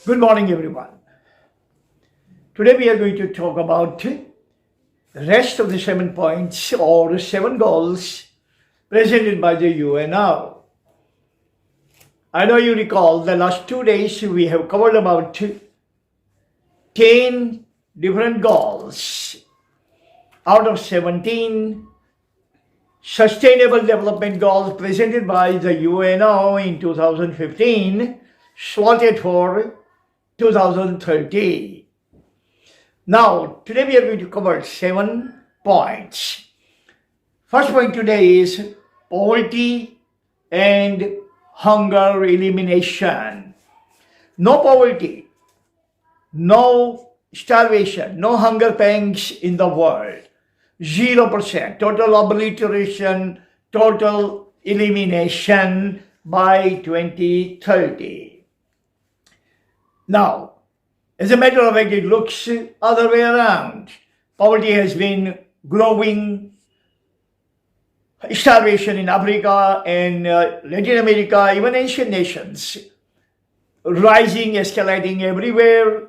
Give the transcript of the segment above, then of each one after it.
Good morning, everyone. Today we are going to talk about the rest of the 7 points or 7 goals presented by the UNO. I know you recall the last 2 days we have covered about 10 different goals out of 17 Sustainable Development Goals presented by the UNO in 2015, slotted for 2030. Now, today we are going to cover 7 points. First point today is poverty and hunger elimination. No poverty, no starvation, no hunger pangs in the world. 0%, total obliteration, total elimination by 2030. Now, as a matter of fact, it looks other way around. Poverty has been growing, starvation in Africa and Latin America, even Asian nations, rising, escalating everywhere,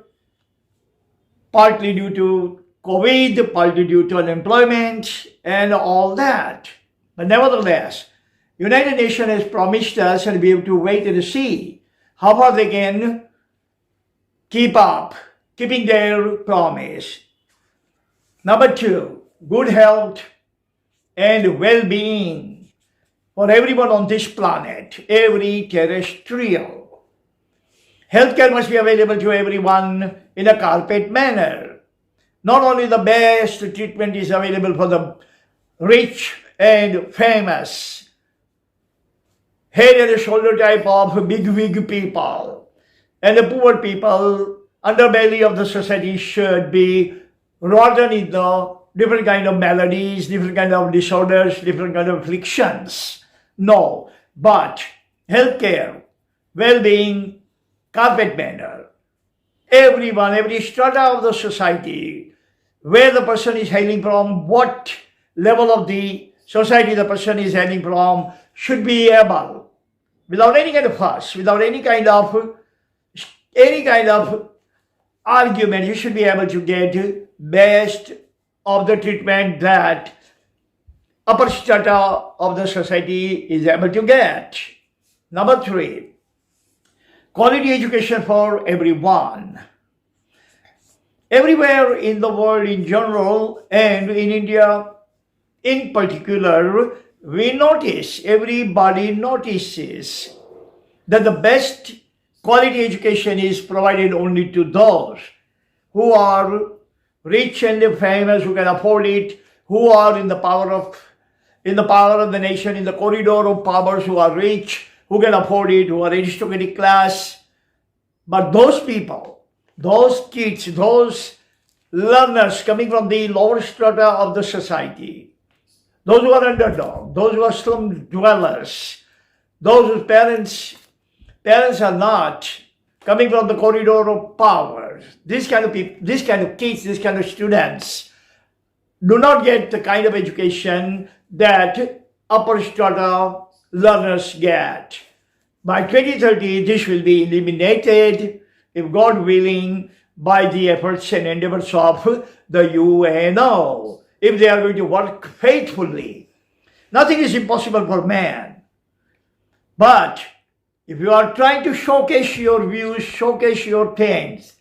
partly due to COVID, partly due to unemployment and all that. But nevertheless, United Nations has promised us, and we have to wait and see how far they can keeping their promise. Number 2, good health and well-being for everyone on this planet, every terrestrial. Healthcare must be available to everyone in a carpet manner. Not only the best treatment is available for the rich and famous, head and shoulder type of big wig people, and the poor people, underbelly of the society should be rotten in the different kind of maladies, different kind of disorders, different kind of afflictions. No, but healthcare, well-being, carpet manner. Everyone, every strata of the society, where the person is hailing from, what level of the society the person is hailing from, should be able, without any kind of fuss, without any kind of argument, you should be able to get best of the treatment that upper strata of the society is able to get. Number 3, quality education for everyone. Everywhere in the world in general and in India in particular, everybody notices that the best quality education is provided only to those who are rich and famous, who can afford it, who are in the power of the nation, in the corridor of powers, who are rich, who can afford it, who are aristocratic class. But those people, those kids, those learners coming from the lower strata of the society, those who are underdog, those who are slum dwellers, those whose parents are not coming from the corridor of power, these kind of people, these kind of kids, these kind of students do not get the kind of education that upper strata learners get. By 2030, this will be eliminated, if God willing, by the efforts and endeavors of the UNO, if they are going to work faithfully. Nothing is impossible for man. But if you are trying to showcase your views, showcase your things,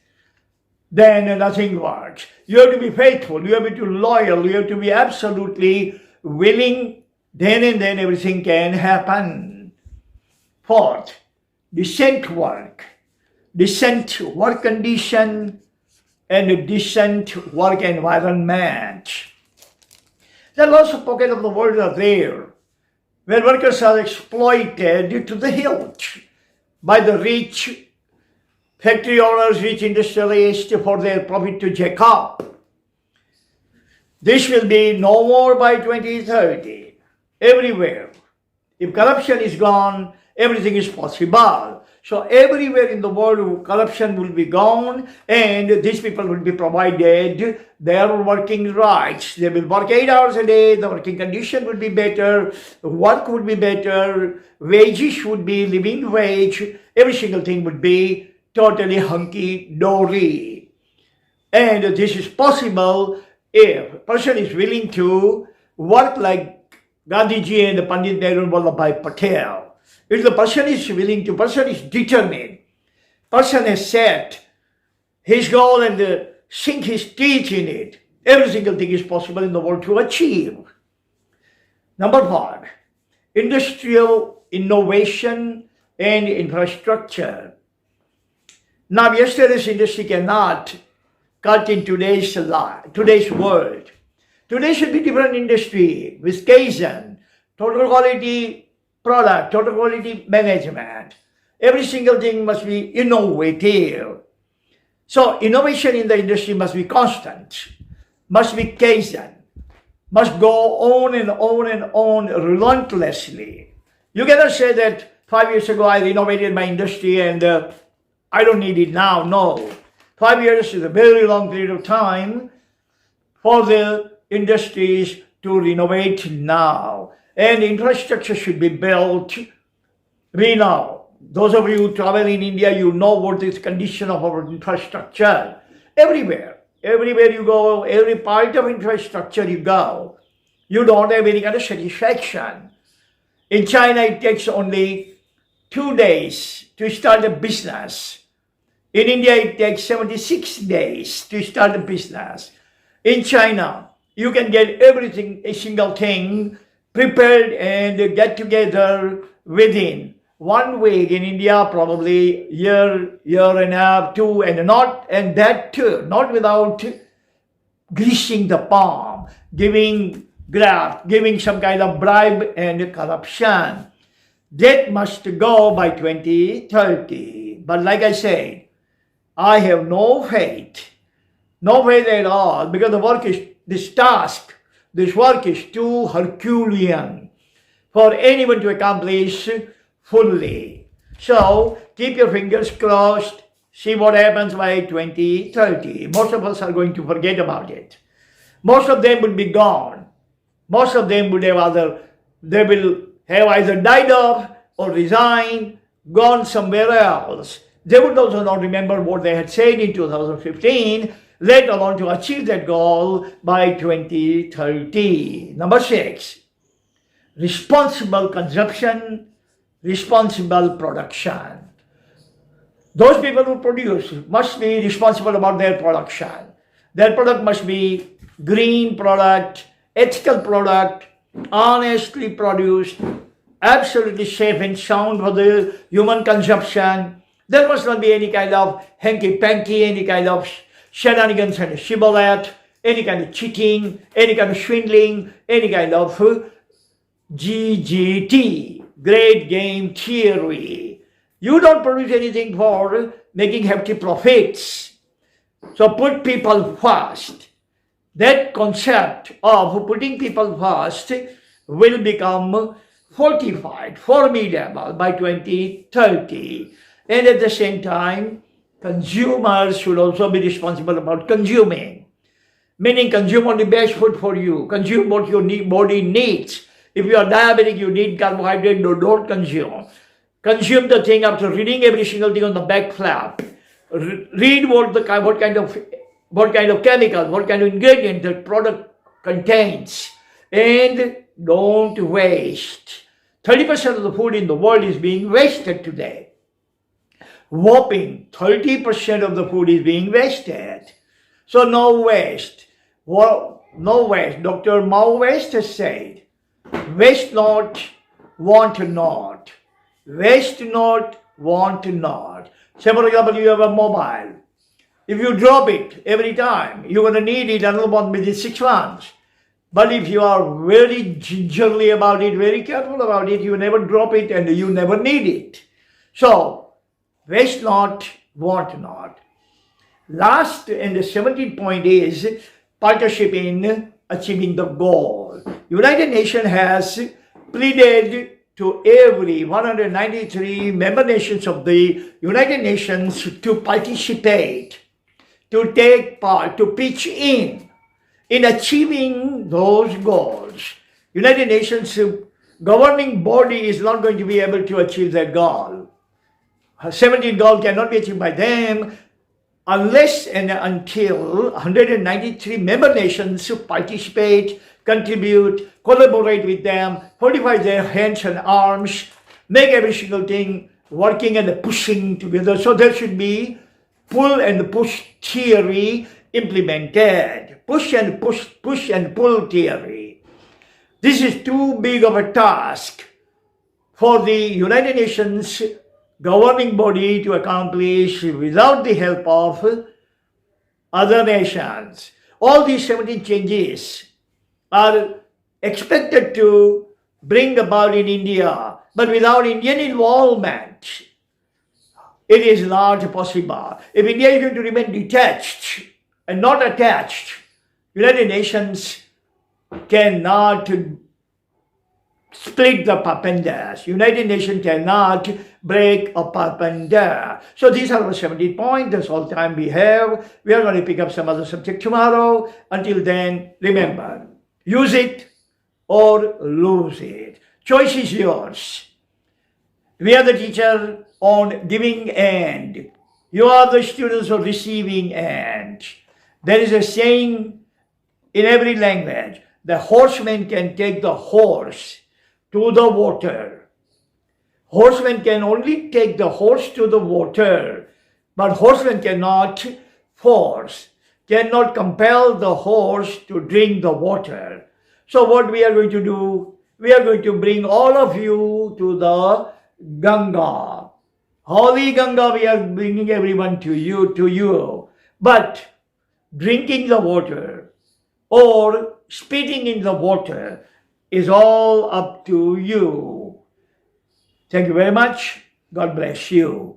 then nothing works. You have to be faithful, you have to be loyal, you have to be absolutely willing, then and then everything can happen. 4th, decent work condition and decent work environment. There are lots of pockets of the world are there where workers are exploited to the hilt by the rich factory owners, rich industrialists for their profit to jack up. This will be no more by 2030. Everywhere. If corruption is gone, everything is possible. So everywhere in the world, corruption will be gone, and these people will be provided their working rights. They will work 8 hours a day, the working condition would be better, work would be better, wages would be living wage, every single thing would be totally hunky-dory. And this is possible if a person is willing to work like Gandhiji and Pandit Nehru Vallabhbhai Patel. If the person is willing to, person is determined, person has set his goal and sink his teeth in it, every single thing is possible in the world to achieve. Number 5, industrial innovation and infrastructure. Now, yesterday's industry cannot cut in today's world. Today should be different industry with Kaizen, total quality product, total quality management. Every single thing must be innovative. So innovation in the industry must be constant, must be Kaizen, must go on and on and on relentlessly. You cannot say that 5 years ago I renovated my industry and I don't need it now. No. 5 years is a very long period of time for the industries to renovate now. And infrastructure should be built. We know, those of you who travel in India, you know what is the condition of our infrastructure. Everywhere you go, every part of infrastructure you go, you don't have any kind of satisfaction. In China, it takes only 2 days to start a business. In India, it takes 76 days to start a business. In China, you can get everything, a single thing, prepared and get together within 1 week. In India, probably year and a half, 2, and that too, not without greasing the palm, giving graft, giving some kind of bribe and corruption. That must go by 2030. But like I said, I have no faith at all, because this work is too Herculean for anyone to accomplish fully. So keep your fingers crossed, see what happens by 2030. Most of us are going to forget about it. Most of them will be gone. Most of them would have they will have either died off or resigned, gone somewhere else. They would also not remember what they had said in 2015, let alone to achieve that goal by 2030. Number 6, responsible consumption, responsible production. Those people who produce must be responsible about their production. Their product must be green product, ethical product, honestly produced, absolutely safe and sound for the human consumption. There must not be any kind of hanky-panky, any kind of shenanigans and shibboleth, any kind of cheating, any kind of swindling, any kind of GGT, great game theory. You don't produce anything for making hefty profits. So put people first. That concept of putting people first will become fortified, formidable by 2030. And at the same time, consumers should also be responsible about consuming. Meaning consume only best food for you. Consume what your body needs. If you are diabetic, you need carbohydrate, don't consume. Consume the thing after reading every single thing on the back flap. Read what kind of chemicals, what kind of ingredient the product contains. And don't waste. 30% of the food in the world is being wasted today. Whopping 30% of the food is being wasted. So no waste. Well, no waste. Dr. Mao West has said, waste not, want not. Waste not, want not. Say for example, you have a mobile. If you drop it every time, you're going to need it another one within 6 months. But if you are very gingerly about it, very careful about it, you never drop it and you never need it. So, waste not, want not. Last and the 17th point is partnership in achieving the goal. United Nations has pleaded to every 193 member nations of the United Nations to participate, to take part, to pitch in achieving those goals. United Nations governing body is not going to be able to achieve that goal. 17 goals cannot be achieved by them unless and until 193 member nations participate, contribute, collaborate with them, fortify their hands and arms, make every single thing working and pushing together. So there should be pull and push theory implemented. Push and pull theory. This is too big of a task for the United Nations governing body to accomplish without the help of other nations. All these 17 changes are expected to bring about in India, but without Indian involvement, it is not possible. If India is going to remain detached and not attached, United Nations cannot split the Papandas. United Nations cannot break a Papanda. So these are our 17 points. That's all the time we have. We are going to pick up some other subject tomorrow. Until then, remember, use it or lose it. Choice is yours. We are the teacher on giving end. You are the students on receiving end. There is a saying in every language, the horseman can take the horse to the water. Horseman can only take the horse to the water, but horseman cannot force, cannot compel the horse to drink the water. So what we are going to do, we are going to bring all of you to the Ganga. Holy Ganga, we are bringing everyone to you. But drinking the water or spitting in the water is all up to you. Thank you very much. God bless you.